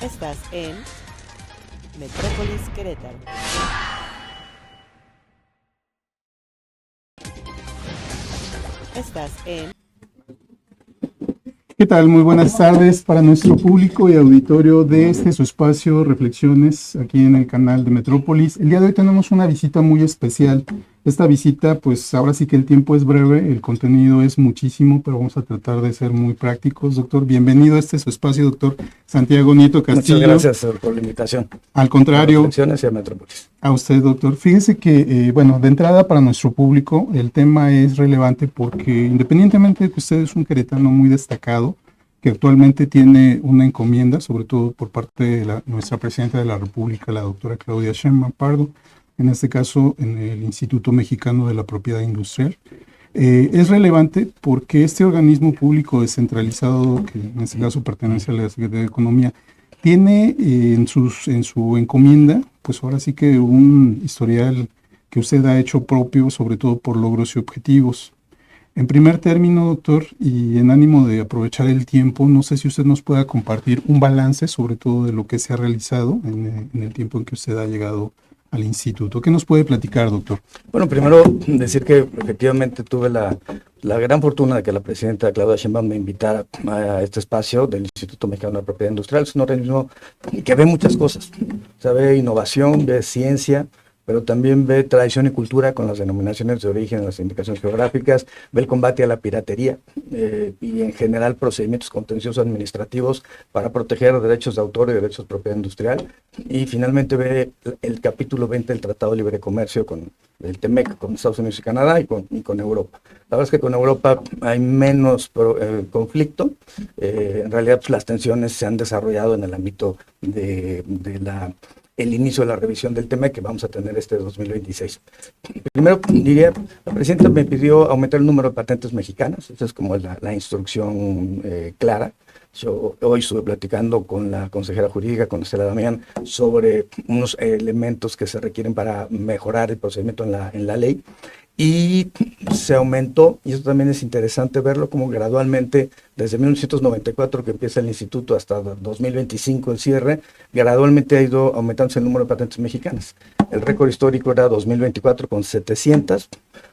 Estás en Metrópolis Querétaro. Estás en... ¿Qué tal? Muy buenas tardes para nuestro público y auditorio de su espacio Reflexiones aquí en el canal de Metrópolis. El día de hoy tenemos una visita muy especial. Esta visita, pues ahora sí que el tiempo es breve, el contenido es muchísimo, pero vamos a tratar de ser muy prácticos. Doctor, bienvenido a su espacio, doctor Santiago Nieto Castillo. Muchas gracias por la invitación. Al contrario. Reflexiones y a Metrópolis. A usted, doctor. Fíjese que, de entrada para nuestro público, el tema es relevante porque independientemente de que usted es un queretano muy destacado, que actualmente tiene una encomienda, sobre todo por parte de nuestra presidenta de la República, la doctora Claudia Sheinbaum Pardo, en este caso en el Instituto Mexicano de la Propiedad Industrial. Es relevante porque este organismo público descentralizado, que en este caso pertenece a la Secretaría de Economía, tiene en su encomienda, pues ahora sí que un historial que usted ha hecho propio, sobre todo por logros y objetivos. En primer término, doctor, y en ánimo de aprovechar el tiempo, no sé si usted nos pueda compartir un balance, sobre todo de lo que se ha realizado en el tiempo en que usted ha llegado al instituto. ¿Qué nos puede platicar, doctor? Bueno, primero decir que efectivamente tuve la gran fortuna de que la presidenta Claudia Sheinbaum me invitara a este espacio del Instituto Mexicano de la Propiedad Industrial. Es un organismo que ve muchas cosas, o sea, ve innovación, ve ciencia, pero también ve tradición y cultura con las denominaciones de origen, las indicaciones geográficas, ve el combate a la piratería y en general procedimientos contenciosos administrativos para proteger derechos de autor y derechos de propiedad industrial, y finalmente ve el capítulo 20 del Tratado de Libre Comercio con el TEMEC, con Estados Unidos y Canadá y con Europa. La verdad es que con Europa hay menos conflicto. En realidad pues, las tensiones se han desarrollado en el ámbito de el inicio de la revisión del tema que vamos a tener este 2026. Primero, diría, la presidenta me pidió aumentar el número de patentes mexicanas, esa es como la instrucción clara. Yo hoy estuve platicando con la consejera jurídica, con Estela Damián, sobre unos elementos que se requieren para mejorar el procedimiento en la ley. Y se aumentó, y eso también es interesante verlo, como gradualmente, desde 1994 que empieza el instituto hasta 2025 el cierre, gradualmente ha ido aumentándose el número de patentes mexicanas. El récord histórico era 2024 con 700,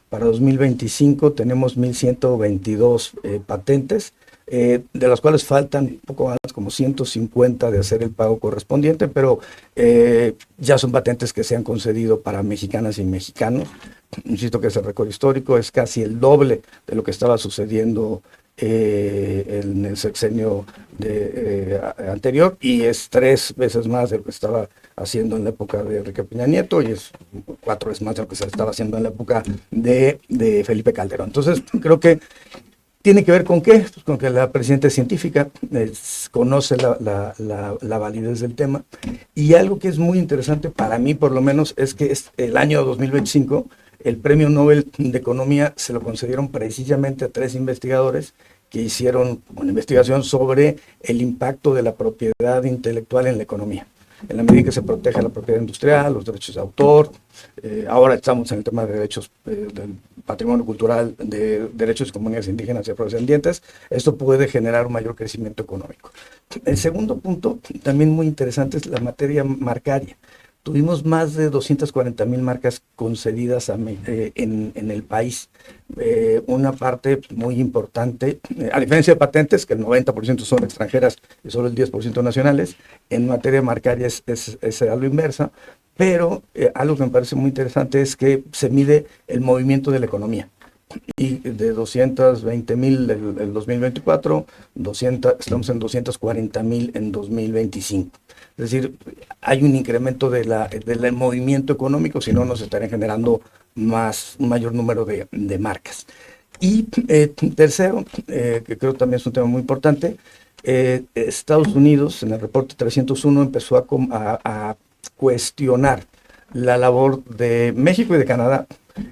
para 2025 tenemos 1122 patentes, de las cuales faltan un poco más, como 150 de hacer el pago correspondiente, pero ya son patentes que se han concedido para mexicanas y mexicanos. Insisto que ese récord histórico es casi el doble de lo que estaba sucediendo en el sexenio anterior, y es 3 veces más de lo que estaba haciendo en la época de Enrique Peña Nieto, y es 4 veces más de lo que se estaba haciendo en la época de Felipe Calderón. Entonces, creo que ¿tiene que ver con qué? Pues con que la presidenta es científica, conoce la validez del tema, y algo que es muy interesante para mí, por lo menos, es que el año 2025, el Premio Nobel de Economía se lo concedieron precisamente a 3 investigadores que hicieron una investigación sobre el impacto de la propiedad intelectual en la economía. En la medida que se protege la propiedad industrial, los derechos de autor, ahora estamos en el tema de derechos del patrimonio cultural, de derechos de comunidades indígenas y afrodescendientes, esto puede generar un mayor crecimiento económico. El segundo punto, también muy interesante, es la materia marcaria. Tuvimos más de 240,000 marcas concedidas en el país. Una parte muy importante, a diferencia de patentes, que el 90% son extranjeras y solo el 10% nacionales, en materia marcaria es a lo inversa, pero algo que me parece muy interesante es que se mide el movimiento de la economía. Y de 220,000 el 2024, estamos en 240,000 en 2025. Es decir, hay un incremento del movimiento económico, si no nos estarían generando un mayor número de marcas. Y tercero, que creo también es un tema muy importante, Estados Unidos, en el reporte 301, empezó a cuestionar la labor de México y de Canadá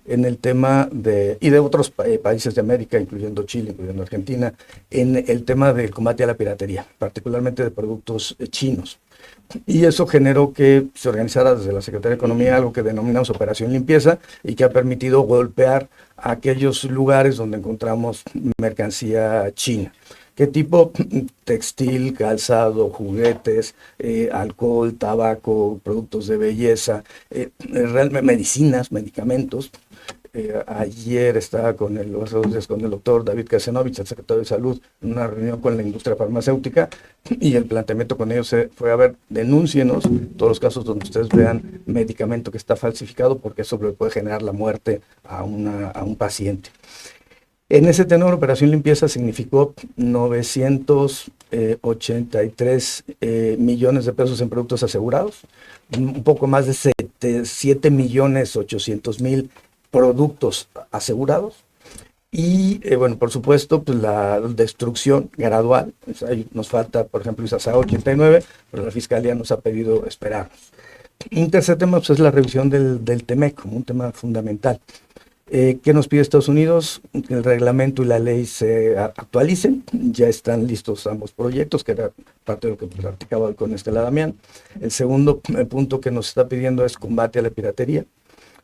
en el tema y de otros países de América, incluyendo Chile, incluyendo Argentina, en el tema del combate a la piratería, particularmente de productos chinos. Y eso generó que se organizara desde la Secretaría de Economía algo que denominamos Operación Limpieza, y que ha permitido golpear a aquellos lugares donde encontramos mercancía china. ¿Qué tipo? Textil, calzado, juguetes, alcohol, tabaco, productos de belleza, realmente medicinas, medicamentos. Ayer estaba con el doctor David Casanovich, el secretario de Salud, en una reunión con la industria farmacéutica, y el planteamiento con ellos fue: a ver, denúncienos todos los casos donde ustedes vean medicamento que está falsificado, porque eso le puede generar la muerte a un paciente. En ese tenor, Operación Limpieza significó 983 millones de pesos en productos asegurados, un poco más de 7.800.000 productos asegurados. Y bueno, por supuesto, pues la destrucción gradual. O sea, nos falta, por ejemplo, ISASA 89, pero la Fiscalía nos ha pedido esperarnos. Un tercer tema, pues, es la revisión del TEMEC, como un tema fundamental. ¿Qué nos pide Estados Unidos? Que el reglamento y la ley se actualicen. Ya están listos ambos proyectos, que era parte de lo que platicaba con Estela Damián. El segundo punto que nos está pidiendo es combate a la piratería.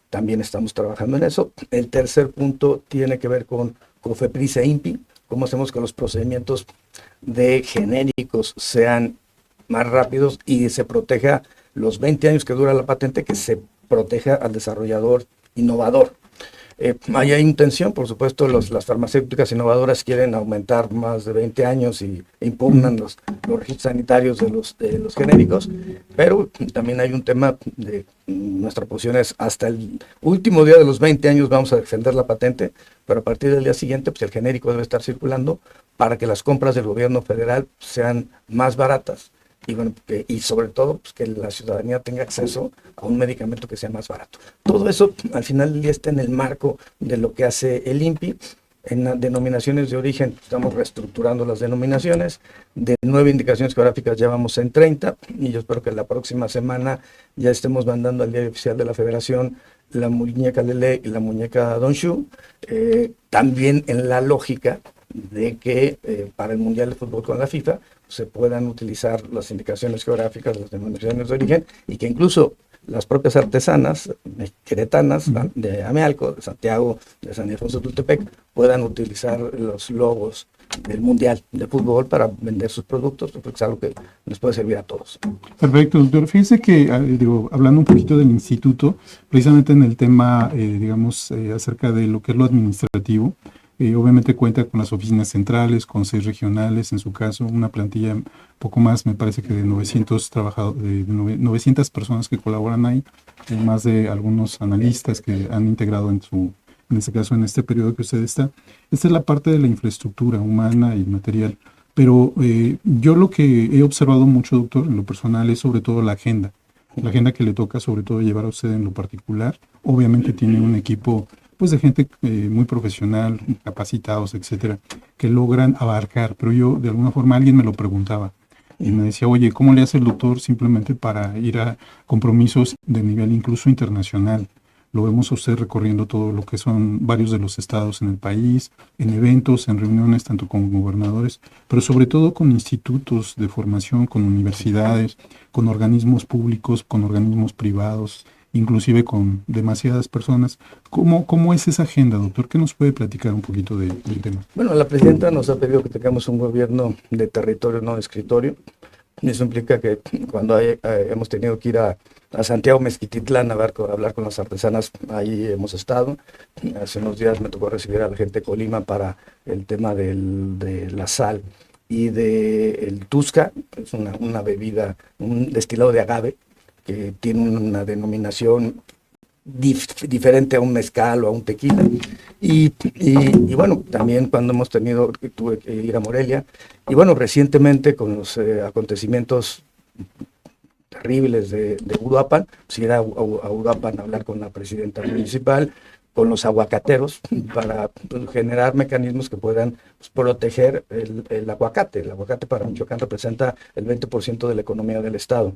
También estamos trabajando en eso. El tercer punto tiene que ver con COFEPRIS e INPI. ¿Cómo hacemos que los procedimientos de genéricos sean más rápidos y se proteja los 20 años que dura la patente, que se proteja al desarrollador innovador? Hay intención, por supuesto, las farmacéuticas innovadoras quieren aumentar más de 20 años y impugnan los registros sanitarios de los genéricos, pero también hay un tema de nuestra posición es: hasta el último día de los 20 años vamos a defender la patente, pero a partir del día siguiente, pues el genérico debe estar circulando para que las compras del gobierno federal sean más baratas. Y bueno, y sobre todo, pues, que la ciudadanía tenga acceso a un medicamento que sea más barato. Todo eso al final del día está en el marco de lo que hace el INPI. En las denominaciones de origen estamos reestructurando las denominaciones. De 9 indicaciones geográficas ya vamos en 30, y yo espero que la próxima semana ya estemos mandando al diario oficial de la Federación la muñeca Lele y la muñeca Donshu, también en la lógica de que para el Mundial de Fútbol con la FIFA se puedan utilizar las indicaciones geográficas, las denominaciones de origen, y que incluso las propias artesanas queretanas de Amealco, de Santiago, de San Ildefonso de Tultepec, puedan utilizar los logos del Mundial de Fútbol para vender sus productos, porque es algo que les puede servir a todos. Perfecto, doctor. Fíjese que, hablando un poquito del instituto, precisamente en el tema, acerca de lo que es lo administrativo, obviamente cuenta con las oficinas centrales, con 6 regionales, en su caso, una plantilla poco más, me parece que de 900 trabajadores, 900 personas que colaboran ahí, más de algunos analistas que han integrado en este caso, en este periodo que usted está. Esta es la parte de la infraestructura humana y material. Pero yo lo que he observado mucho, doctor, en lo personal, es sobre todo la agenda que le toca sobre todo llevar a usted en lo particular. Obviamente tiene un equipo pues de gente muy profesional, capacitados, etcétera, que logran abarcar. Pero yo, de alguna forma, alguien me lo preguntaba y me decía: oye, ¿cómo le hace el doctor simplemente para ir a compromisos de nivel incluso internacional? Lo vemos a usted recorriendo todo lo que son varios de los estados en el país, en eventos, en reuniones, tanto con gobernadores, pero sobre todo con institutos de formación, con universidades, con organismos públicos, con organismos privados, inclusive con demasiadas personas. ¿Cómo es esa agenda, doctor? ¿Qué nos puede platicar un poquito del tema? Bueno, la presidenta nos ha pedido que tengamos un gobierno de territorio, no de escritorio. Eso implica que cuando hemos tenido que ir a Santiago Mezquititlán a hablar con las artesanas, ahí hemos estado. Hace unos días me tocó recibir a la gente de Colima para el tema de la sal y del Tusca, es una bebida, un destilado de agave, que tiene una denominación diferente a un mezcal o a un tequila. Y bueno, también cuando tuve que ir a Morelia, y bueno, recientemente con los acontecimientos terribles de Uruapan, pues ir a Uruapan a hablar con la presidenta municipal, con los aguacateros, para generar mecanismos que puedan proteger el aguacate. El aguacate para Michoacán representa el 20% de la economía del estado,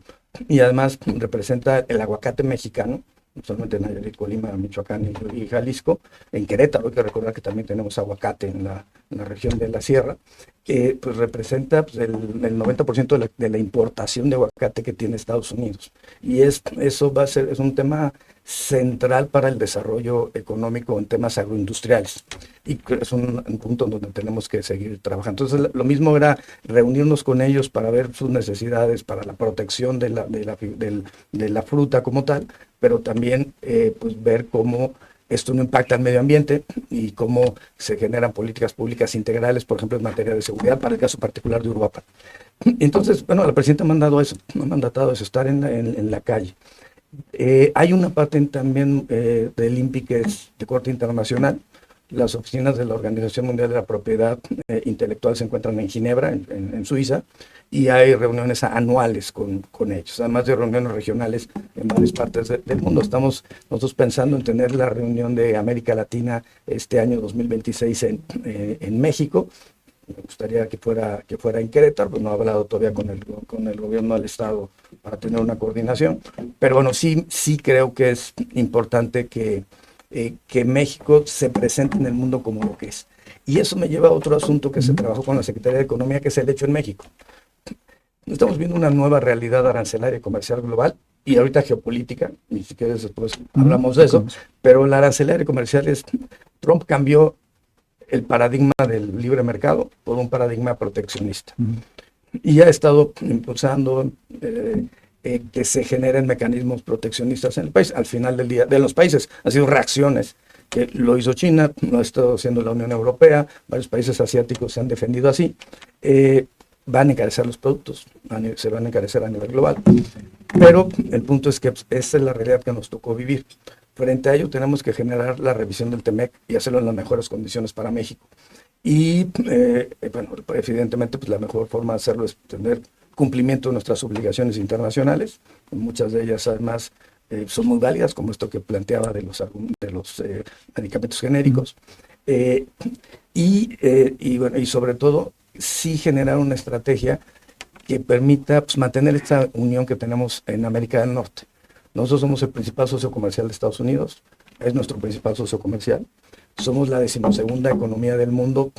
y además representa el aguacate mexicano, no solamente en Nayarit, Colima, Michoacán y Jalisco. En Querétaro hay que recordar que también tenemos aguacate en la región de la sierra, que pues representa pues, el 90% de la importación de aguacate que tiene Estados Unidos. Y eso es un tema central para el desarrollo económico en temas agroindustriales. Y es un punto donde tenemos que seguir trabajando. Entonces, lo mismo era reunirnos con ellos para ver sus necesidades, para la protección de la fruta como tal, pero también pues ver cómo esto no impacta al medio ambiente y cómo se generan políticas públicas integrales, por ejemplo, en materia de seguridad, para el caso particular de Uruapan. Entonces, bueno, la presidenta me ha mandatado eso, estar en la calle. Hay una parte también del INPI que es de corte internacional. Las oficinas de la Organización Mundial de la Propiedad Intelectual se encuentran en Ginebra, en Suiza, y hay reuniones anuales con ellos, además de reuniones regionales en varias partes del mundo. Estamos nosotros pensando en tener la reunión de América Latina este año 2026 en México. Me gustaría que fuera en Querétaro, pues no he hablado todavía con el gobierno del estado para tener una coordinación, pero bueno, sí creo que es importante que México se presente en el mundo como lo que es. Y eso me lleva a otro asunto que se trabajó con la Secretaría de Economía, que es el hecho en México. Estamos viendo una nueva realidad arancelaria y comercial global, y ahorita geopolítica, y si quieres después hablamos de eso, pero la arancelaria y comercial Trump cambió el paradigma del libre mercado por un paradigma proteccionista. Y ha estado impulsando que se generen mecanismos proteccionistas en el país. Al final del día, de los países, han sido reacciones. Que lo hizo China, lo ha estado haciendo la Unión Europea, varios países asiáticos se han defendido así. Van a encarecer los productos, se van a encarecer a nivel global. Pero el punto es que esa es la realidad que nos tocó vivir. Frente a ello tenemos que generar la revisión del TEMEC y hacerlo en las mejores condiciones para México. Y bueno, evidentemente pues la mejor forma de hacerlo es tener cumplimiento de nuestras obligaciones internacionales. Muchas de ellas además son muy válidas, como esto que planteaba de los medicamentos genéricos. Bueno, y sobre todo sí generar una estrategia que permita pues, mantener esta unión que tenemos en América del Norte. Nosotros somos el principal socio comercial de Estados Unidos, es nuestro principal socio comercial. Somos la 12ª economía del mundo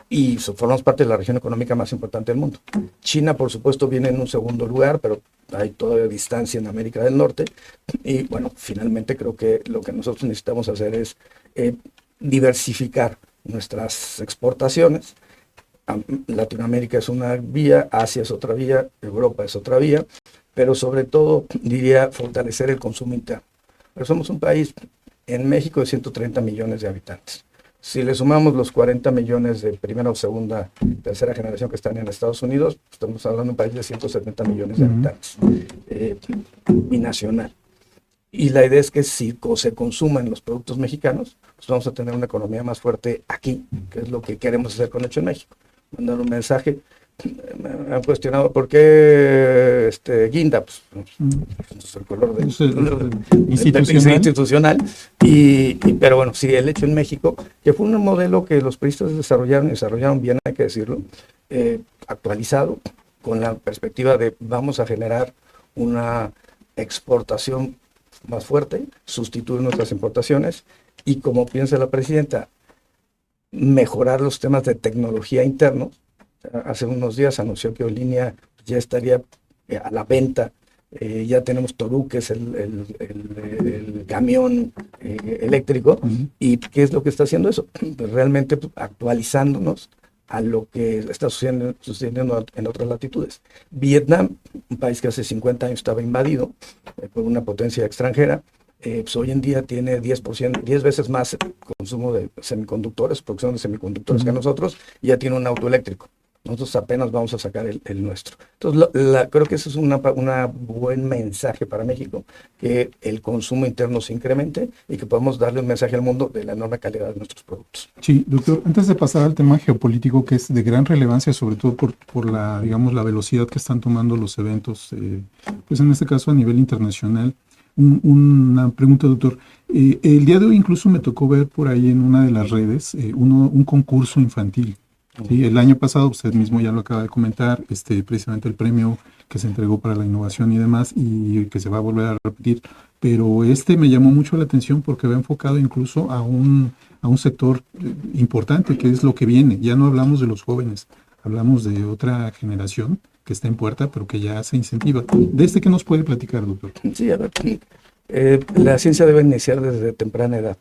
y formamos parte de la región económica más importante del mundo. China, por supuesto, viene en un segundo lugar, pero hay todavía distancia en América del Norte. Y bueno, finalmente creo que lo que nosotros necesitamos hacer es diversificar nuestras exportaciones. Latinoamérica es una vía, Asia es otra vía, Europa es otra vía, pero sobre todo diría fortalecer el consumo interno. Pero somos un país en México de 130 millones de habitantes. Si le sumamos los 40 millones de primera o segunda, tercera generación que están en Estados Unidos, estamos hablando de un país de 170 millones de habitantes, binacional. Y la idea es que si se consuman los productos mexicanos, pues vamos a tener una economía más fuerte aquí, que es lo que queremos hacer con Hecho en México. Mandar un mensaje. Me han cuestionado por qué guinda, pues, el color institucional, pero bueno, sí, el Hecho en México, que fue un modelo que los periodistas desarrollaron bien, hay que decirlo, actualizado, con la perspectiva de vamos a generar una exportación más fuerte, sustituir nuestras importaciones, y como piensa la presidenta, mejorar los temas de tecnología internos. Hace unos días anunció que Olínea ya estaría a la venta. Ya tenemos Torú, que es el camión eléctrico. ¿Y qué es lo que está haciendo eso? Pues realmente actualizándonos a lo que está sucediendo en otras latitudes. Vietnam, un país que hace 50 años estaba invadido por una potencia extranjera, pues hoy en día tiene 10 veces más consumo de semiconductores, producción de semiconductores que nosotros, y ya tiene un auto eléctrico. Nosotros apenas vamos a sacar el nuestro. Entonces, creo que eso es un buen mensaje para México, que el consumo interno se incremente y que podemos darle un mensaje al mundo de la enorme calidad de nuestros productos. Sí, doctor, antes de pasar al tema geopolítico, que es de gran relevancia, sobre todo por la, digamos, la velocidad que están tomando los eventos, pues en este caso a nivel internacional, una pregunta, doctor. El día de hoy incluso me tocó ver por ahí en una de las redes un concurso infantil. Sí, el año pasado, usted mismo ya lo acaba de comentar, precisamente el premio que se entregó para la innovación y demás, y que se va a volver a repetir. Pero este me llamó mucho la atención porque va enfocado incluso a un sector importante, que es lo que viene. Ya no hablamos de los jóvenes, hablamos de otra generación que está en puerta, pero que ya se incentiva. ¿De este qué nos puede platicar, doctor? Sí, a ver, la ciencia debe iniciar desde temprana edad.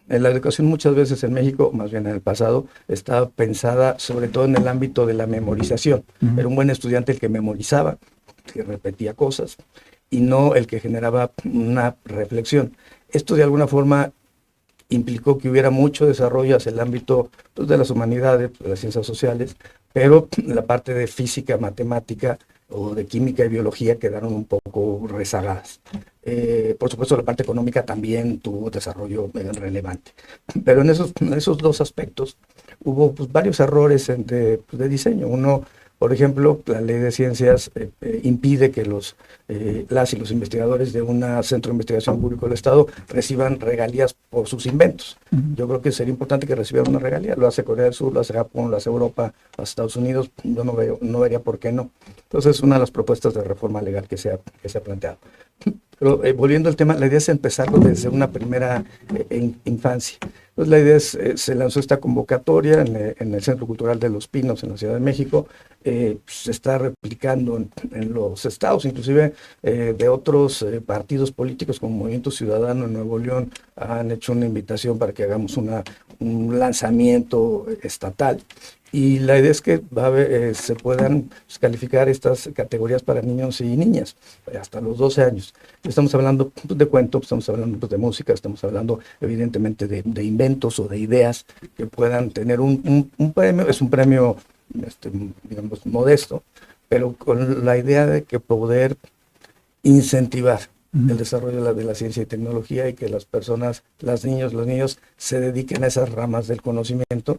La educación muchas veces en México, más bien en el pasado, estaba pensada sobre todo en el ámbito de la memorización. Era un buen estudiante el que memorizaba, que repetía cosas, y no el que generaba una reflexión. Esto de alguna forma implicó que hubiera mucho desarrollo hacia el ámbito, pues, de las humanidades, de las ciencias sociales, pero la parte de física, matemática o de química y biología quedaron un poco rezagadas. Por supuesto, la parte económica también tuvo desarrollo relevante, pero en esos dos aspectos hubo, pues, varios errores de diseño. Uno, por ejemplo, la ley de ciencias impide que las y los investigadores de un centro de investigación público del Estado reciban regalías por sus inventos. Yo creo que sería importante que recibieran una regalía. Lo hace Corea del Sur, lo hace Japón, lo hace Europa, lo hace Estados Unidos. Yo no vería por qué no. Entonces, es una de las propuestas de reforma legal que se ha planteado. Pero volviendo al tema, la idea es empezarlo desde una primera infancia. Entonces, la idea es, se lanzó esta convocatoria en el Centro Cultural de Los Pinos, en la Ciudad de México. Se está replicando en los estados, inclusive de otros partidos políticos como Movimiento Ciudadano en Nuevo León han hecho una invitación para que hagamos un lanzamiento estatal. Y la idea es que se puedan, pues, calificar estas categorías para niños y niñas hasta los 12 años. Estamos hablando, pues, de cuentos, estamos hablando, pues, de música, estamos hablando evidentemente de inventos o de ideas que puedan tener un premio. Es un premio, digamos, modesto, pero con la idea de que poder incentivar el desarrollo de la ciencia y tecnología, y que las personas, los niños se dediquen a esas ramas del conocimiento.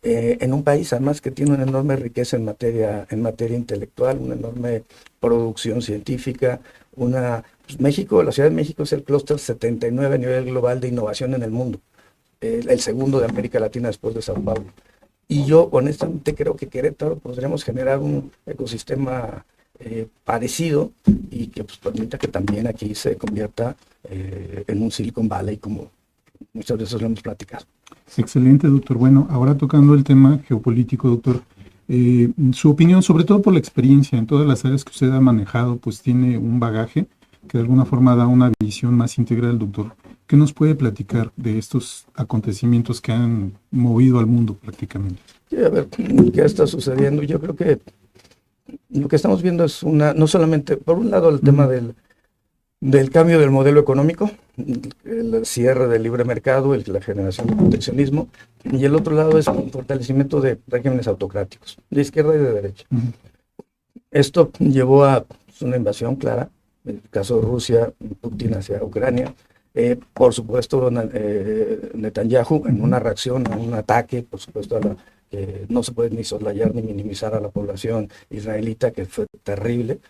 En un país además que tiene una enorme riqueza en materia intelectual, una enorme producción científica, pues México, la Ciudad de México es el clúster 79 a nivel global de innovación en el mundo, el segundo de América Latina después de Sao Paulo. Y yo honestamente creo que Querétaro podríamos generar un ecosistema parecido, y que, pues, permita que también aquí se convierta en un Silicon Valley, como muchas veces lo hemos platicado. Excelente, doctor. Bueno, ahora tocando el tema geopolítico, doctor, su opinión, sobre todo por la experiencia en todas las áreas que usted ha manejado, pues tiene un bagaje que de alguna forma da una visión más integral, doctor. ¿Qué nos puede platicar de estos acontecimientos que han movido al mundo prácticamente? Sí, a ver, ¿qué está sucediendo? Yo creo que lo que estamos viendo es no solamente, por un lado, el tema del cambio del modelo económico, el cierre del libre mercado, la generación de proteccionismo, y el otro lado es un fortalecimiento de regímenes autocráticos, de izquierda y de derecha. Esto llevó a, pues, una invasión clara, en el caso de Rusia, Putin hacia Ucrania, por supuesto Netanyahu en una reacción a un ataque, por supuesto no se puede ni soslayar ni minimizar a la población israelita, que fue terrible.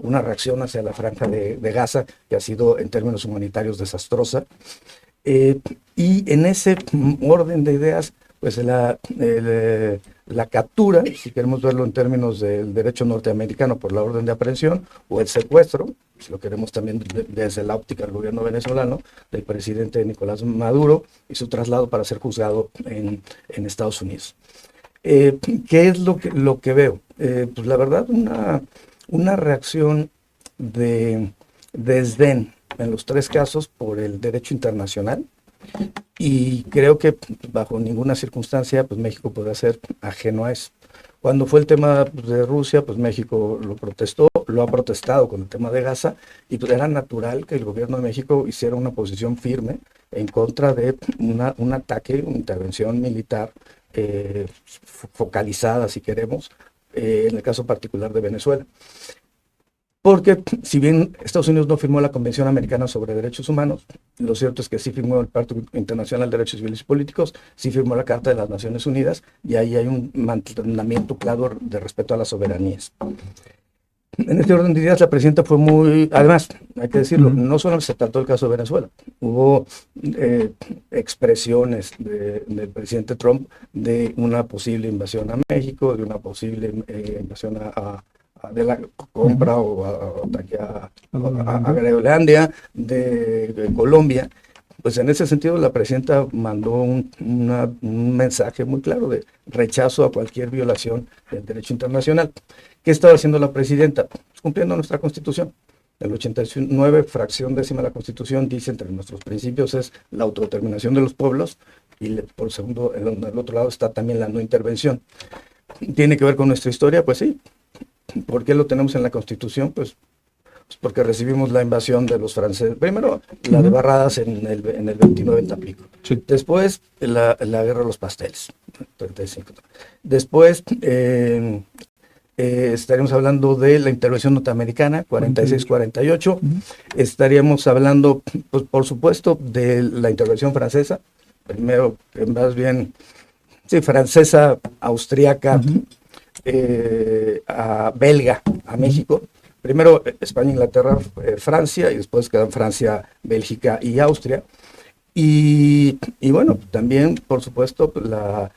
Una reacción hacia la franja de Gaza, que ha sido en términos humanitarios desastrosa. Y en ese orden de ideas, pues la captura, si queremos verlo en términos del derecho norteamericano por la orden de aprehensión, o el secuestro, si lo queremos también desde la óptica del gobierno venezolano, del presidente Nicolás Maduro, y su traslado para ser juzgado en Estados Unidos. ¿Qué es lo que veo? Pues la verdad, una reacción de desdén en los tres casos por el derecho internacional, y creo que bajo ninguna circunstancia, pues, México podrá ser ajeno a eso. Cuando fue el tema de Rusia, pues México lo protestó, lo ha protestado con el tema de Gaza, y pues era natural que el gobierno de México hiciera una posición firme en contra de un ataque, una intervención militar focalizada, si queremos, en el caso particular de Venezuela. Porque si bien Estados Unidos no firmó la Convención Americana sobre Derechos Humanos, lo cierto es que sí firmó el Pacto Internacional de Derechos Civiles y Políticos, sí firmó la Carta de las Naciones Unidas, y ahí hay un mandamiento claro de respeto a las soberanías. En este orden de ideas, la presidenta fue además, hay que decirlo, no solo se trató el caso de Venezuela, hubo expresiones del presidente Trump de una posible invasión a México, de una posible invasión a de la compra o ataque a Groenlandia, de Colombia. Pues en ese sentido la presidenta mandó un mensaje muy claro de rechazo a cualquier violación del derecho internacional. ¿Qué estaba haciendo la presidenta? Pues cumpliendo nuestra Constitución. El 89, fracción décima de la Constitución, dice entre nuestros principios es la autodeterminación de los pueblos y por segundo, en el otro lado está también la no intervención. ¿Tiene que ver con nuestra historia? Pues sí. ¿Por qué lo tenemos en la Constitución? Pues porque recibimos la invasión de los franceses. Primero, la de Barradas en el 29 en Tampico. Sí. Después, la guerra de los pasteles. 35. Después, estaríamos hablando de la intervención norteamericana, 46-48. Estaríamos hablando, pues, por supuesto, de la intervención francesa. Primero, más bien, sí, francesa, austríaca, belga, a México. Primero España, Inglaterra, Francia, y después quedan Francia, Bélgica y Austria. Y bueno, también, por supuesto, la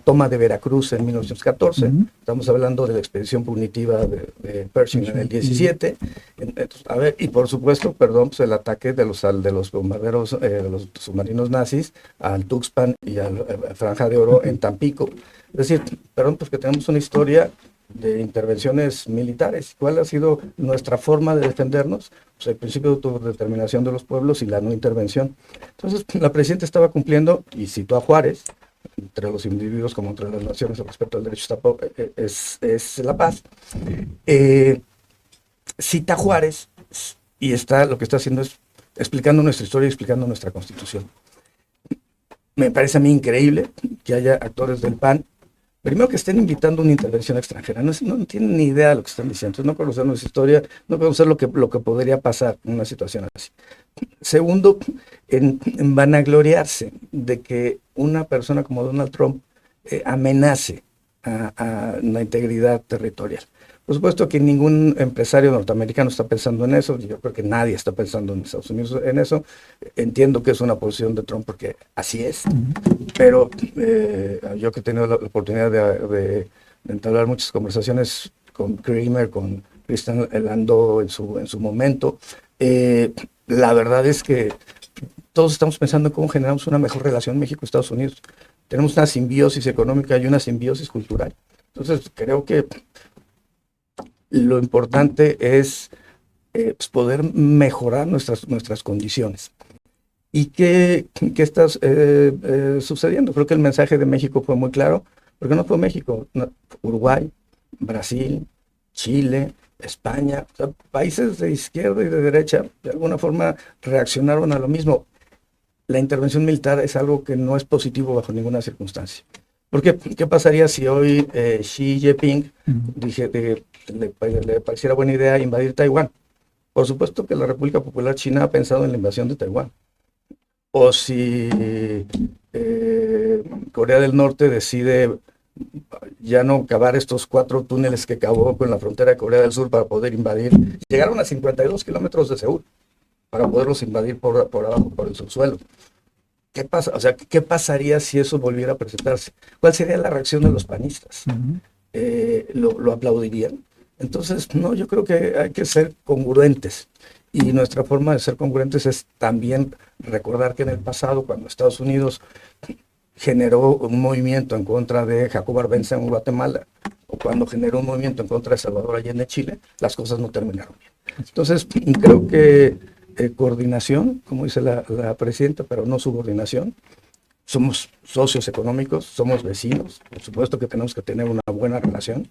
toma de Veracruz en 1914. Estamos hablando de la expedición punitiva de Pershing en el 17. Entonces, a ver, y por supuesto, perdón, pues el ataque de los bombarderos, de los submarinos nazis al Tuxpan y a la Franja de Oro en Tampico. Es decir, perdón, pues que tenemos una historia de intervenciones militares. ¿Cuál ha sido nuestra forma de defendernos? Pues el principio de autodeterminación de los pueblos y la no intervención. Entonces, la presidenta estaba cumpliendo y citó a Juárez, entre los individuos como entre las naciones, el respeto al derecho es la paz. Cita a Juárez y lo que está haciendo es explicando nuestra historia y explicando nuestra Constitución. Me parece a mí increíble que haya actores del PAN, primero, que estén invitando una intervención extranjera. No tienen ni idea de lo que están diciendo. Entonces, no conocen nuestra historia, no conocen lo que podría pasar en una situación así. Segundo, en vanagloriarse de que una persona como Donald Trump amenace a la integridad territorial. Por supuesto que ningún empresario norteamericano está pensando en eso. Yo creo que nadie está pensando en Estados Unidos en eso. Entiendo que es una posición de Trump porque así es. Pero yo que he tenido la oportunidad de entablar muchas conversaciones con Kramer, con Christian Landau en su momento, la verdad es que todos estamos pensando en cómo generamos una mejor relación México-Estados Unidos. Tenemos una simbiosis económica y una simbiosis cultural. Entonces creo que lo importante es pues poder mejorar nuestras condiciones. ¿Y qué está sucediendo? Creo que el mensaje de México fue muy claro, porque no fue México, Uruguay, Brasil, Chile, España, o sea, países de izquierda y de derecha, de alguna forma reaccionaron a lo mismo. La intervención militar es algo que no es positivo bajo ninguna circunstancia. Porque, ¿qué pasaría si hoy Xi Jinping le pareciera buena idea invadir Taiwán? Por supuesto que la República Popular China ha pensado en la invasión de Taiwán. O si Corea del Norte decide ya no cavar estos 4 túneles que cavó con la frontera de Corea del Sur para poder invadir, llegaron a 52 kilómetros de Seúl para poderlos invadir por abajo, por el subsuelo. ¿Qué pasa? O sea, ¿qué pasaría si eso volviera a presentarse? ¿Cuál sería la reacción de los panistas? ¿Lo aplaudirían? Entonces, no, yo creo que hay que ser congruentes. Y nuestra forma de ser congruentes es también recordar que en el pasado, cuando Estados Unidos generó un movimiento en contra de Jacobo Arbenza en Guatemala, o cuando generó un movimiento en contra de Salvador Allende en Chile, las cosas no terminaron bien. Entonces, creo que coordinación, como dice la presidenta, pero no subordinación. Somos socios económicos, somos vecinos, por supuesto que tenemos que tener una buena relación,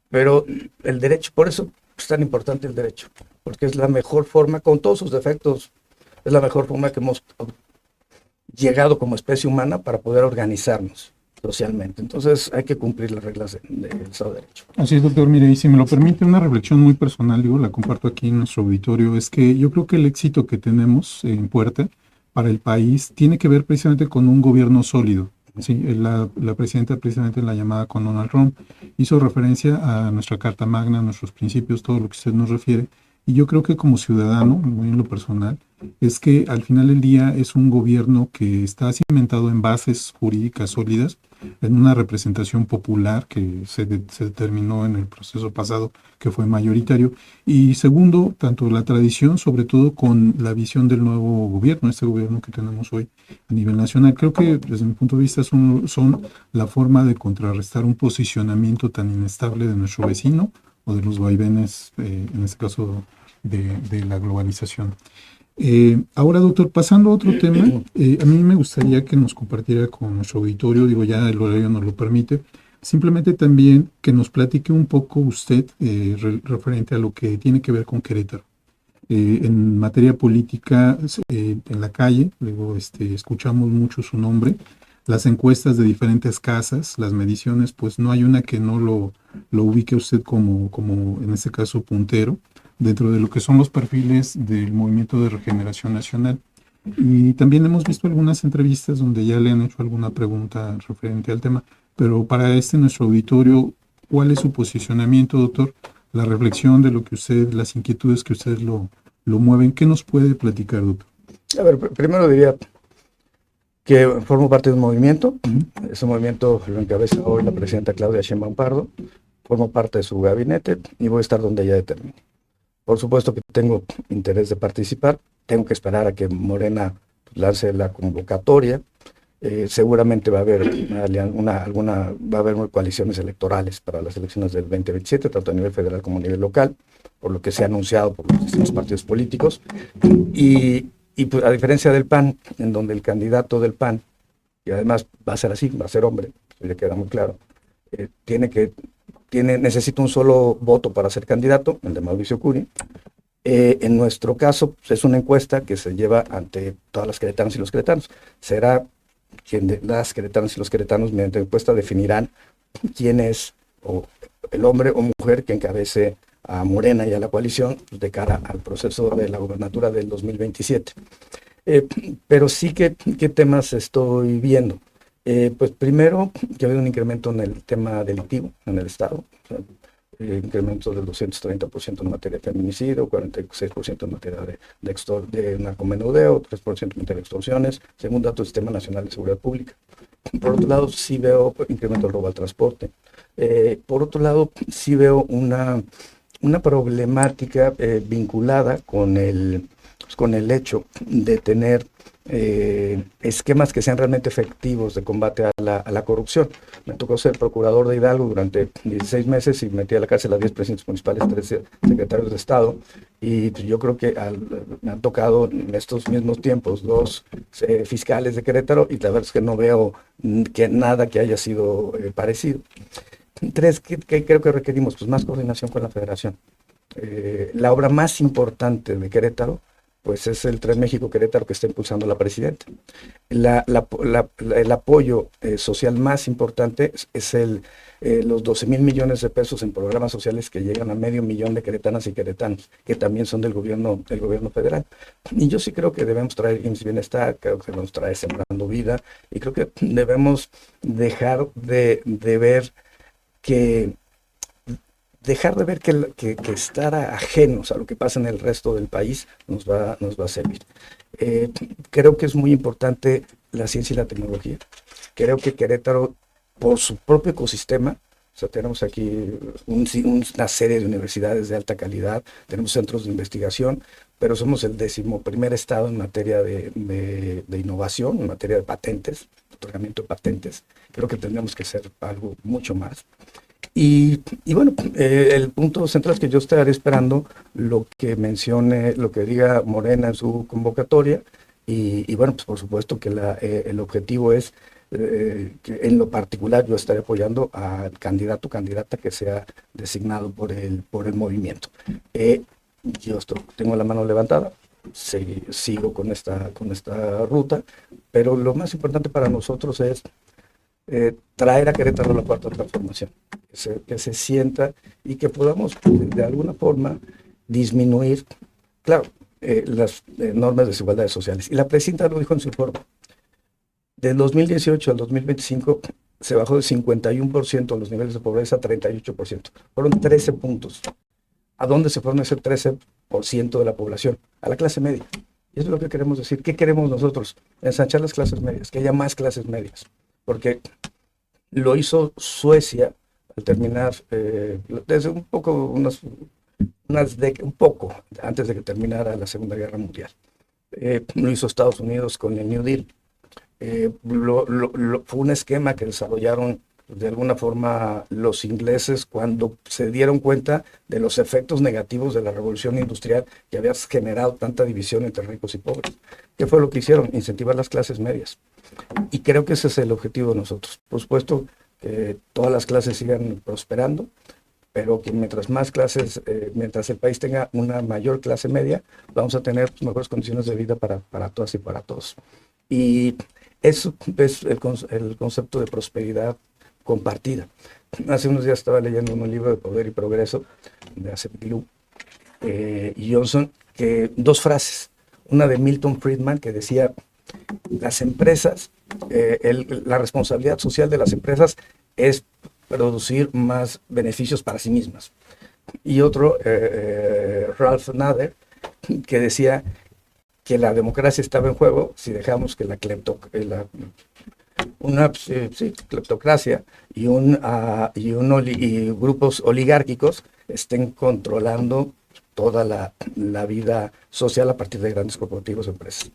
pero el derecho, por eso es tan importante el derecho, porque es la mejor forma, con todos sus defectos, es la mejor forma que hemos llegado como especie humana para poder organizarnos socialmente. Entonces hay que cumplir las reglas del Estado de Derecho. Así es, doctor. Mire, y si me lo permite, una reflexión muy personal, digo, la comparto aquí en nuestro auditorio, es que yo creo que el éxito que tenemos en puerta para el país tiene que ver precisamente con un gobierno sólido. Sí, la presidenta, precisamente en la llamada con Donald Trump, hizo referencia a nuestra Carta Magna, a nuestros principios, todo lo que usted nos refiere, y yo creo que como ciudadano, muy en lo personal, es que al final del día es un gobierno que está cimentado en bases jurídicas sólidas, en una representación popular que se determinó en el proceso pasado, que fue mayoritario, y segundo, tanto la tradición, sobre todo con la visión del nuevo gobierno, este gobierno que tenemos hoy a nivel nacional. Creo que desde mi punto de vista son la forma de contrarrestar un posicionamiento tan inestable de nuestro vecino o de los vaivenes, en este caso, de la globalización. Ahora, doctor, pasando a otro tema, a mí me gustaría que nos compartiera con nuestro auditorio, digo, ya el horario nos lo permite, simplemente también que nos platique un poco usted referente a lo que tiene que ver con Querétaro. En materia política, en la calle, luego escuchamos mucho su nombre, las encuestas de diferentes casas, las mediciones, pues no hay una que no lo ubique usted como en este caso puntero, dentro de lo que son los perfiles del Movimiento de Regeneración Nacional. Y también hemos visto algunas entrevistas donde ya le han hecho alguna pregunta referente al tema, pero para nuestro auditorio, ¿cuál es su posicionamiento, doctor? La reflexión de lo que usted, las inquietudes que ustedes lo mueven, ¿qué nos puede platicar, doctor? A ver, primero diría que formo parte de un movimiento. Ese movimiento lo encabeza hoy la presidenta Claudia Sheinbaum Pardo. Formo parte de su gabinete y voy a estar donde ella determine. Por supuesto que tengo interés de participar, tengo que esperar a que Morena lance la convocatoria. Seguramente va a haber va a haber coaliciones electorales para las elecciones del 2027, tanto a nivel federal como a nivel local, por lo que se ha anunciado por los distintos partidos políticos. Y pues, a diferencia del PAN, en donde el candidato del PAN, y además va a ser así, va a ser hombre, eso ya queda muy claro, necesita un solo voto para ser candidato, el de Mauricio Curi. En nuestro caso, pues, es una encuesta que se lleva ante todas las queretanas y los queretanos. Será las queretanas y los queretanos, mediante encuesta, definirán quién es o el hombre o mujer que encabece a Morena y a la coalición, pues, de cara al proceso de la gobernatura del 2027. Pero sí, ¿qué temas estoy viendo? Pues primero, que ha habido un incremento en el tema delictivo en el Estado, o sea, incremento del 230% en materia de feminicidio, 46% en materia de narcomenudeo, 3% en materia de extorsiones, según datos del Sistema Nacional de Seguridad Pública. Por otro lado, sí veo incremento del robo al transporte. Por otro lado, sí veo una problemática vinculada con el hecho de tener esquemas que sean realmente efectivos de combate a la corrupción. Me tocó ser procurador de Hidalgo durante 16 meses y metí a la cárcel a 10 presidentes municipales, 13 secretarios de Estado, y yo creo que me han tocado en estos mismos tiempos 2 fiscales de Querétaro, y la verdad es que no veo nada que haya sido parecido. 3, ¿qué creo que requerimos? Pues más coordinación con la Federación. La obra más importante de Querétaro pues es el Tren México-Querétaro que está impulsando la presidenta. El apoyo social más importante es los 12,000 millones de pesos en programas sociales que llegan a 500,000 de queretanas y queretanos, que también son del gobierno federal. Y yo sí creo que debemos traer IMSS Bienestar, creo que debemos traer Sembrando Vida, y creo que debemos dejar de ver que estar ajenos a lo que pasa en el resto del país nos va a servir. Creo que es muy importante la ciencia y la tecnología. Creo que Querétaro, por su propio ecosistema, o sea, tenemos aquí una serie de universidades de alta calidad, tenemos centros de investigación, pero somos el 11º estado en materia de innovación, en materia de patentes, otorgamiento de patentes. Creo que tendríamos que hacer algo mucho más. Y bueno, el punto central es que yo estaré esperando lo que mencione, lo que diga Morena en su convocatoria, y bueno, pues por supuesto que el objetivo es que en lo particular yo estaré apoyando al candidato o candidata que sea designado por el movimiento. Yo tengo la mano levantada, sigo con esta ruta, pero lo más importante para nosotros es traer a Querétaro la cuarta transformación, que se sienta y que podamos de alguna forma disminuir, claro, las enormes desigualdades sociales. Y la presidenta lo dijo en su informe. Del 2018 al 2025 se bajó de 51% los niveles de pobreza a 38%. Fueron 13 puntos. ¿A dónde se fueron ese 13% de la población? A la clase media. Y eso es lo que queremos decir. ¿Qué queremos nosotros? Ensanchar las clases medias, que haya más clases medias. Porque lo hizo Suecia al terminar, desde un poco, un poco antes de que terminara la Segunda Guerra Mundial. Lo hizo Estados Unidos con el New Deal. Fue un esquema que desarrollaron de alguna forma los ingleses cuando se dieron cuenta de los efectos negativos de la revolución industrial que había generado tanta división entre ricos y pobres. ¿Qué fue lo que hicieron? Incentivar las clases medias. Y creo que ese es el objetivo de nosotros. Por supuesto, que todas las clases sigan prosperando, pero que mientras más clases, mientras el país tenga una mayor clase media, vamos a tener mejores condiciones de vida para todas y para todos. Y eso es el concepto de prosperidad compartida. Hace unos días estaba leyendo un libro de Poder y Progreso de Acevedo y Johnson, que dos frases, una de Milton Friedman que decía: las empresas, la responsabilidad social de las empresas es producir más beneficios para sí mismas. Y otro, Ralph Nader, que decía que la democracia estaba en juego si dejamos que la cleptocracia y grupos oligárquicos estén controlando toda la vida social a partir de grandes corporativos o empresas.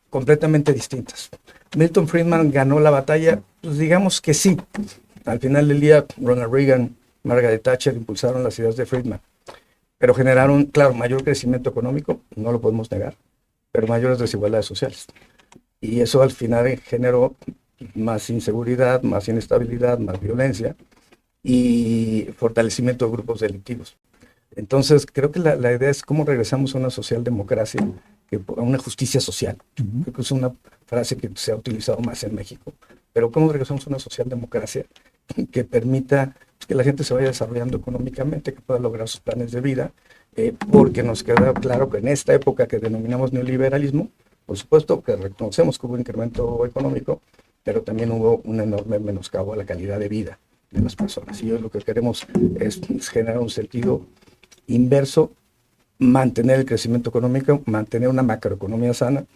Completamente distintas. Milton Friedman ganó la batalla, pues digamos que sí. Al final del día, Ronald Reagan, Margaret Thatcher impulsaron las ideas de Friedman, pero generaron, claro, mayor crecimiento económico, no lo podemos negar, pero mayores desigualdades sociales. Y eso al final generó más inseguridad, más inestabilidad, más violencia y fortalecimiento de grupos delictivos. Entonces, creo que la idea es cómo regresamos a una socialdemocracia, a una justicia social. Creo que es una frase que se ha utilizado más en México. Pero cómo regresamos a una socialdemocracia que permita que la gente se vaya desarrollando económicamente, que pueda lograr sus planes de vida, porque nos queda claro que en esta época que denominamos neoliberalismo, por supuesto que reconocemos que hubo un incremento económico, pero también hubo un enorme menoscabo a la calidad de vida de las personas. Y hoy lo que queremos es generar un sentido inverso, mantener el crecimiento económico, mantener una macroeconomía sana,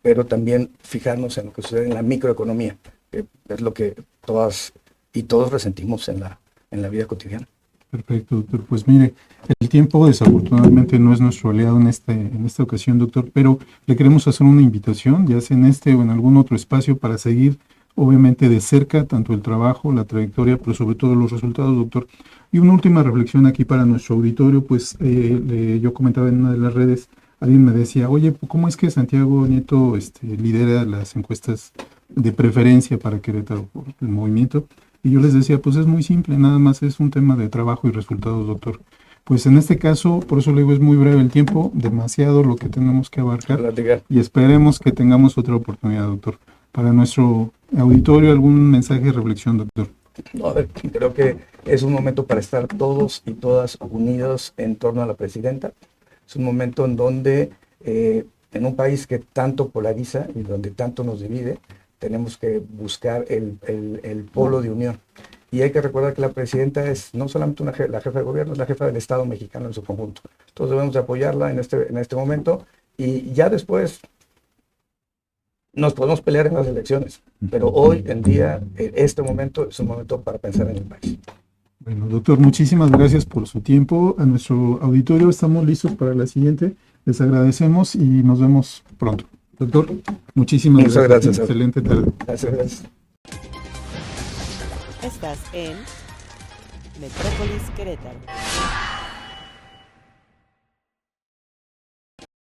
pero también fijarnos en lo que sucede en la microeconomía, que es lo que todas y todos resentimos en la vida cotidiana. Perfecto, doctor. Pues mire, el tiempo desafortunadamente no es nuestro aliado en esta ocasión, doctor, pero le queremos hacer una invitación, ya sea en este o en algún otro espacio, para seguir obviamente de cerca tanto el trabajo, la trayectoria, pero sobre todo los resultados, doctor. Y una última reflexión aquí para nuestro auditorio, pues yo comentaba en una de las redes, alguien me decía: oye, ¿cómo es que Santiago Nieto lidera las encuestas de preferencia para Querétaro por el movimiento? Y yo les decía, pues es muy simple, nada más es un tema de trabajo y resultados, doctor. Pues en este caso, por eso le digo, es muy breve el tiempo, demasiado lo que tenemos que abarcar, y esperemos que tengamos otra oportunidad, doctor. Para nuestro auditorio, ¿algún mensaje de reflexión, doctor? No, a ver, creo que es un momento para estar todos y todas unidos en torno a la presidenta. Es un momento en donde, en un país que tanto polariza y donde tanto nos divide, tenemos que buscar el polo de unión. Y hay que recordar que la presidenta es no solamente la jefa de gobierno, es la jefa del Estado mexicano en su conjunto. Entonces debemos de apoyarla en este momento, y ya después nos podemos pelear en las elecciones. Pero hoy en día, este momento es un momento para pensar en el país. Bueno, doctor, muchísimas gracias por su tiempo. A nuestro auditorio estamos listos para la siguiente. Les agradecemos y nos vemos pronto. Doctor, muchísimas gracias. Excelente tarde. Gracias. Estás en Metrópolis Querétaro.